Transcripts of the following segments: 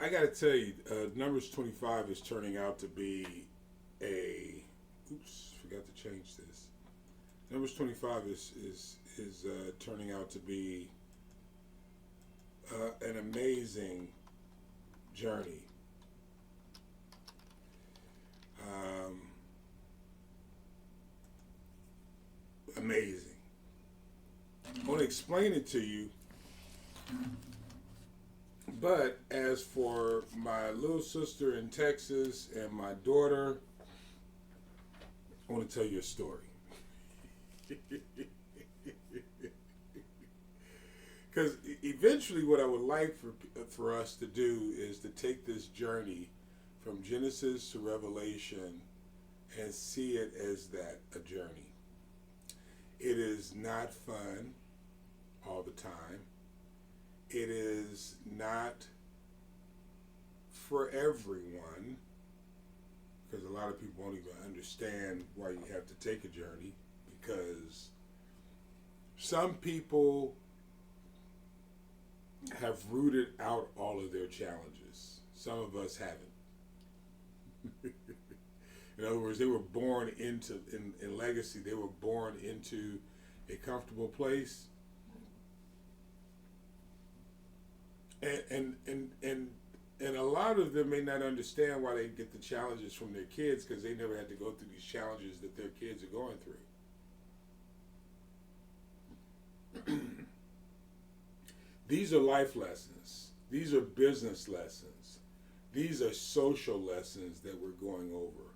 I got to tell you, Numbers 25 is turning out to be a. Oops, forgot to change this. Numbers 25 is turning out to be an amazing journey. Amazing. I want to explain it to you, but as for my little sister in Texas and my daughter, I want to tell you a story. Because eventually what I would like for us to do is to take this journey from Genesis to Revelation and see it as that, a journey. It is not fun all the time. It is not for everyone, because a lot of people won't even understand why you have to take a journey, because some people have rooted out all of their challenges. Some of us haven't. In other words, they were born into, in legacy, they were born into a comfortable place. And a lot of them may not understand why they get the challenges from their kids, because they never had to go through these challenges that their kids are going through. These are life lessons. These are business lessons. These are social lessons that we're going over.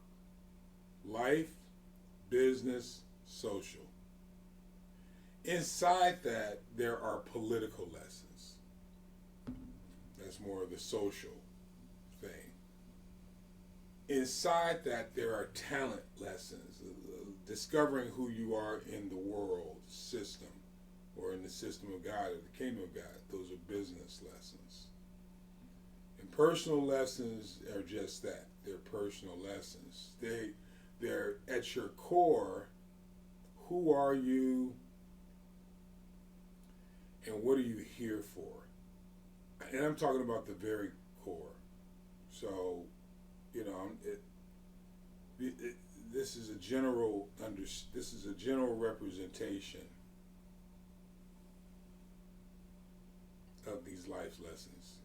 Life, business, social. Inside that, there are political lessons. That's more of the social thing. Inside that, there are talent lessons, discovering who you are in the world system, or in the system of God, or the kingdom of God. Those are business lessons. And personal lessons are just that. They're personal lessons. They're at your core, who are you and what are you here for? And I'm talking about the very core. So, you know, this is a general representation of these life lessons.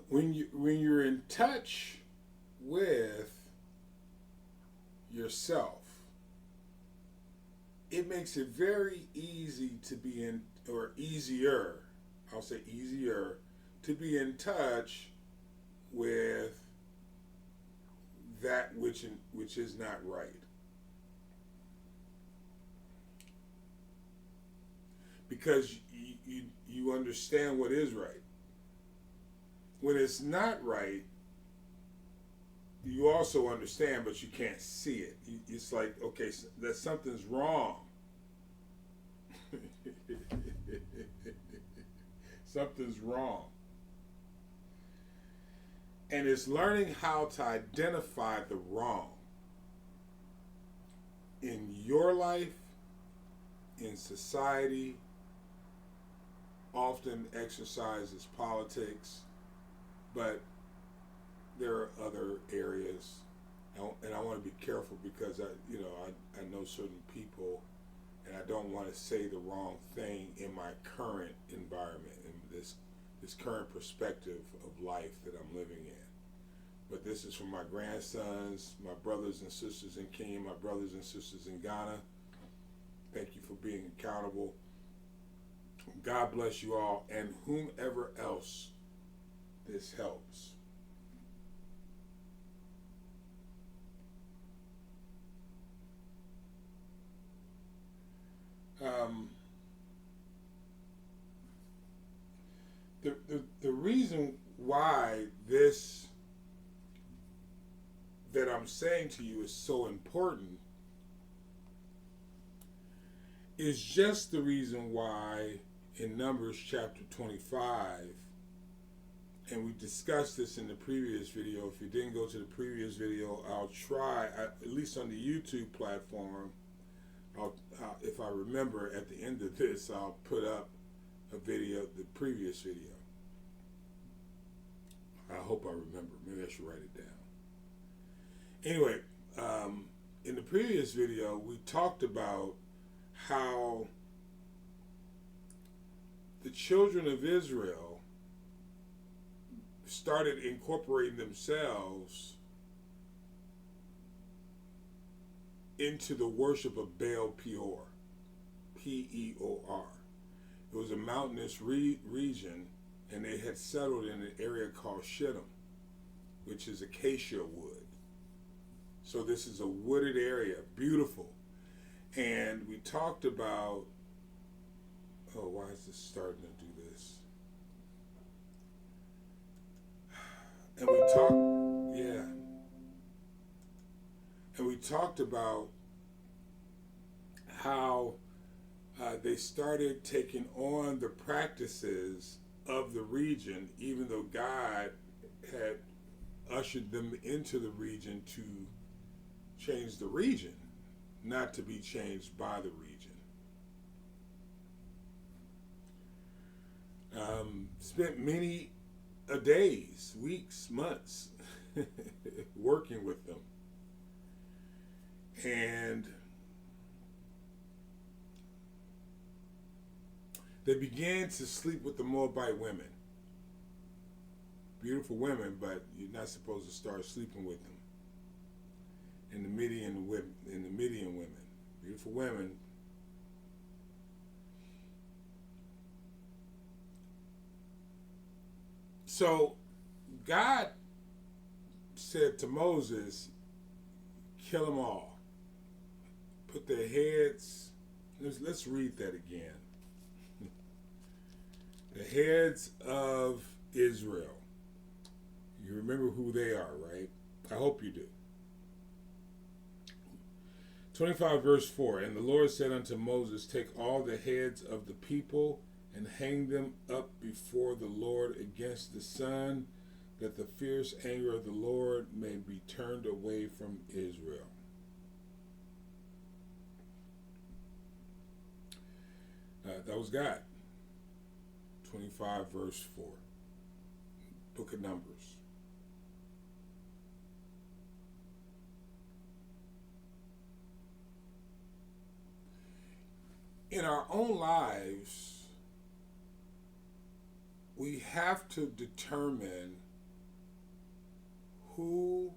When you're in touch with yourself, it makes it very easy to be in, or easier, I'll say easier, to be in touch with that which is not right. Because you understand what is right. When it's not right, you also understand, but you can't see it. It's like, okay, so that something's wrong. Something's wrong. And it's learning how to identify the wrong in your life, in society, often exercises politics, but there are other areas, and I want to be careful because I know certain people, and I don't want to say the wrong thing in my current environment, in this current perspective of life that I'm living in. But this is for my grandsons, my brothers and sisters in Kenya, my brothers and sisters in Ghana. Thank you for being accountable. God bless you all, and whomever else this helps. The reason why this that I'm saying to you is so important is just the reason why in Numbers chapter 25, and we discussed this in the previous video. If you didn't go to the previous video, I'll try, at least on the YouTube platform, if I remember at the end of this, I'll put up the previous video. I hope I remember. Maybe I should write it down. Anyway, in the previous video, we talked about how the children of Israel started incorporating themselves into the worship of Baal Peor, P-E-O-R. It was a mountainous region, and they had settled in an area called Shittim, which is acacia wood. So this is a wooded area, beautiful. And we talked about, oh, why is this starting to do this? And we talked, yeah. And we talked about how they started taking on the practices of the region, even though God had ushered them into the region to change the region, not to be changed by the region. Spent many days, weeks, months working with them. And they began to sleep with the Moabite women. Beautiful women, but you're not supposed to start sleeping with them. And the Midian women, beautiful women. So God said to Moses, kill them all. Put their heads, let's read that again. The heads of Israel. You remember who they are, right? I hope you do. 25 verse 4, and the Lord said unto Moses, take all the heads of the people and hang them up before the Lord against the sun, that the fierce anger of the Lord may be turned away from Israel. That was God. 25 verse 4. Book of Numbers. In our own lives, we have to determine who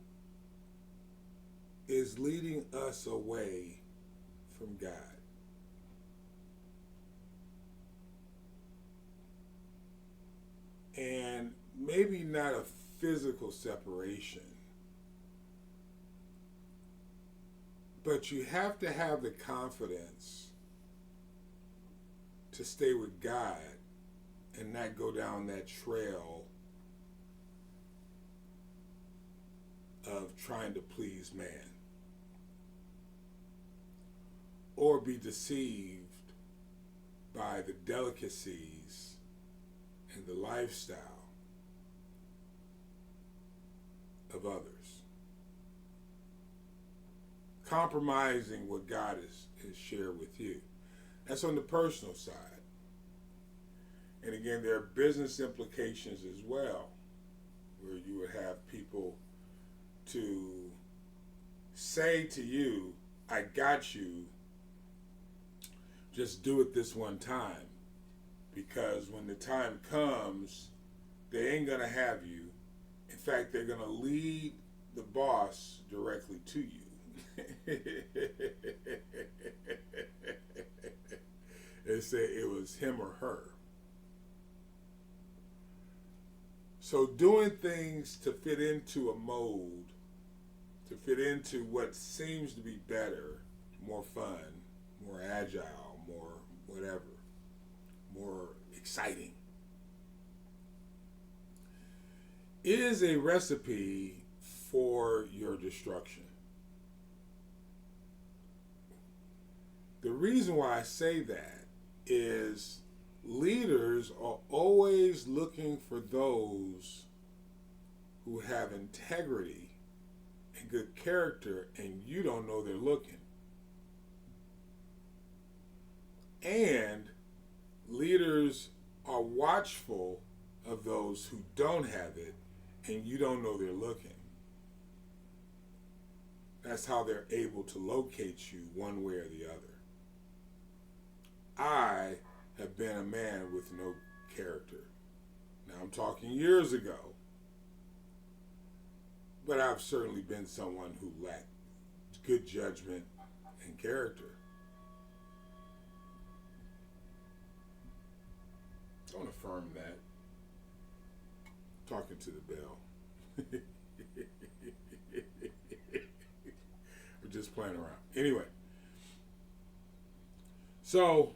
is leading us away from God. And maybe not a physical separation, but you have to have the confidence to stay with God and not go down that trail of trying to please man, or be deceived by the delicacies and the lifestyle of others, compromising what God has shared with you. That's on the personal side. And again, there are business implications as well, where you would have people to say to you, I got you, just do it this one time. Because when the time comes, they ain't going to have you. In fact, they're going to lead the boss directly to you. They say it was him or her. So doing things to fit into a mold, to fit into what seems to be better, more fun, more agile, more whatever, more exciting, is a recipe for your destruction. The reason why I say that is leaders are always looking for those who have integrity and good character, and you don't know they're looking. And leaders watchful of those who don't have it, and you don't know they're looking. That's how they're able to locate you one way or the other. I have been a man with no character. Now, I'm talking years ago, but I've certainly been someone who lacked good judgment and character. Don't affirm that. Talking to the bell. We're just playing around. Anyway, so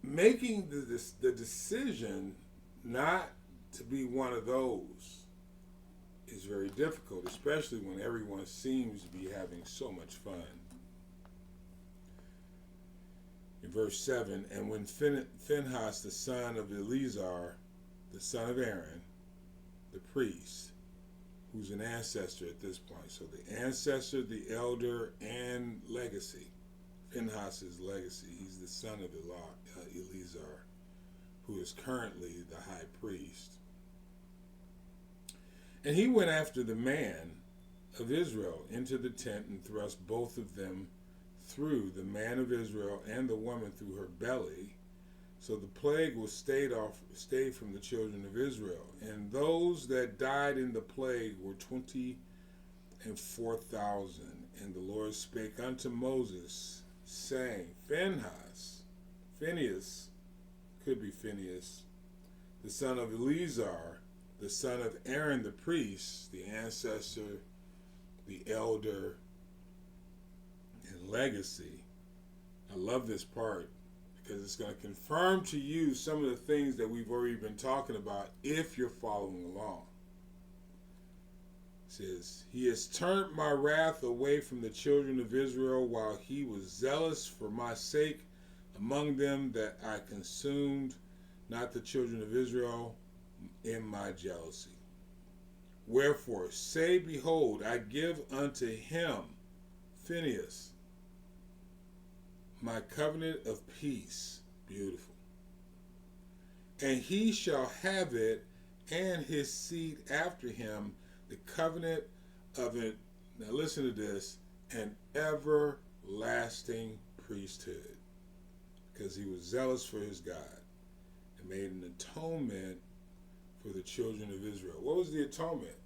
making the decision not to be one of those is very difficult, especially when everyone seems to be having so much fun. In verse 7, and when Phinehas, the son of Eleazar, the son of Aaron, the priest, who's an ancestor at this point, so the ancestor, the elder, and legacy, Phinehas' legacy, he's the son of Eleazar, who is currently the high priest. And he went after the man of Israel into the tent and thrust both of them through, the man of Israel and the woman through her belly. So the plague was stayed from the children of Israel. And those that died in the plague were 24,000. And the Lord spake unto Moses, saying, Phinehas, could be Phineas, the son of Eleazar, the son of Aaron the priest, the ancestor, the elder, and legacy. I love this part because it's going to confirm to you some of the things that we've already been talking about if you're following along. It says, he has turned my wrath away from the children of Israel while he was zealous for my sake among them, that I consumed not the children of Israel in my jealousy. Wherefore, say, behold, I give unto him, Phinehas, my covenant of peace. Beautiful. And he shall have it, and his seed after him, the covenant of it. Now listen to this, an everlasting priesthood. Because he was zealous for his God and made an atonement for the children of Israel. What was the atonement?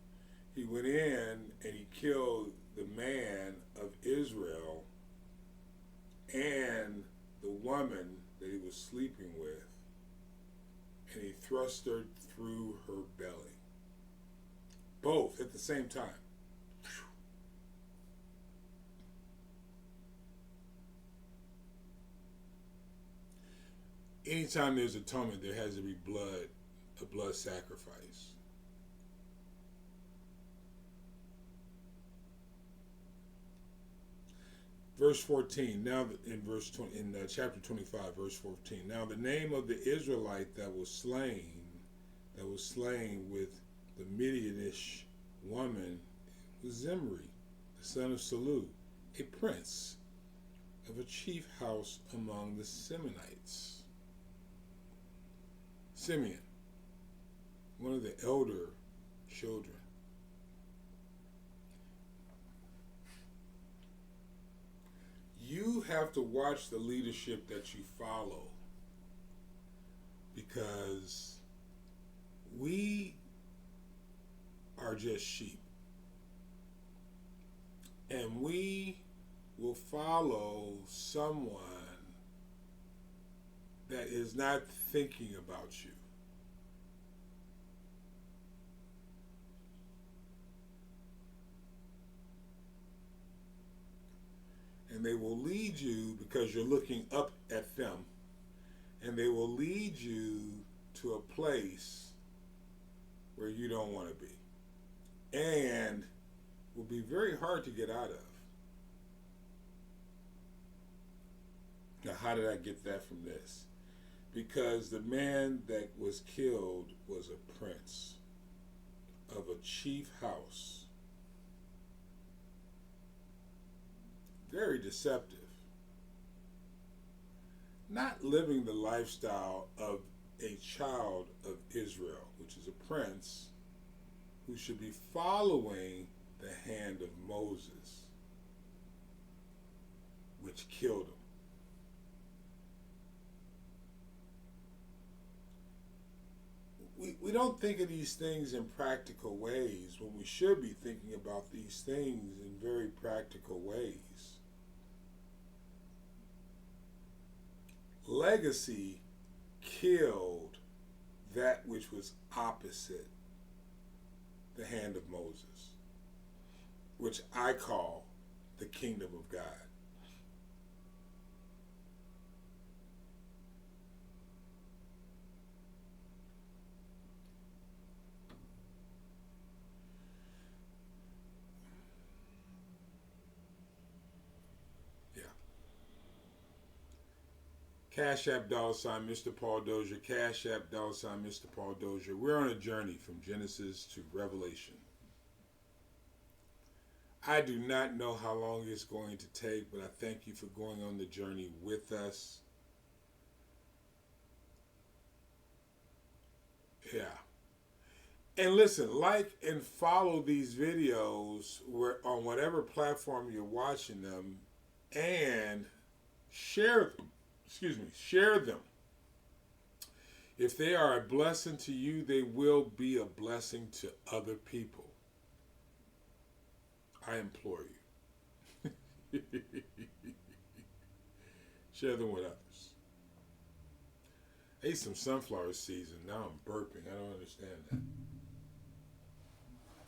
He went in and he killed the man of Israel and the woman that he was sleeping with, and he thrust her through her belly. Both at the same time. Anytime there's atonement, there has to be blood, a blood sacrifice. Verse 14. Now, in chapter 25, verse 14. Now, the name of the Israelite that was slain with the Midianish woman was Zimri, the son of Salu, a prince of a chief house among the Simeonites. Simeon, one of the elder children. You have to watch the leadership that you follow, because we are just sheep, and we will follow someone that is not thinking about you. And they will lead you because you're looking up at them, and they will lead you to a place where you don't want to be, and will be very hard to get out of. Now, how did I get that from this? Because the man that was killed was a prince of a chief house. Very deceptive. not living the lifestyle of a child of Israel, which is a prince who should be following the hand of Moses, which killed him. We don't think of these things in practical ways when we should be thinking about these things in very practical ways. Legacy killed that which was opposite the hand of Moses, which I call the kingdom of God. CashApp $MrPaulDozier, CashApp $MrPaulDozier. We're on a journey from Genesis to Revelation. I do not know how long it's going to take, but I thank you for going on the journey with us. Yeah. And listen, like and follow these videos on whatever platform you're watching them, and share them. Share them. If they are a blessing to you, they will be a blessing to other people. I implore you. Share them with others. I ate some sunflower seeds and now I'm burping. I don't understand that.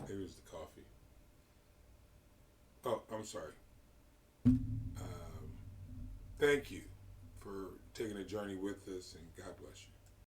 Maybe it was the coffee. Oh, I'm sorry. Thank you for taking a journey with us, and God bless you.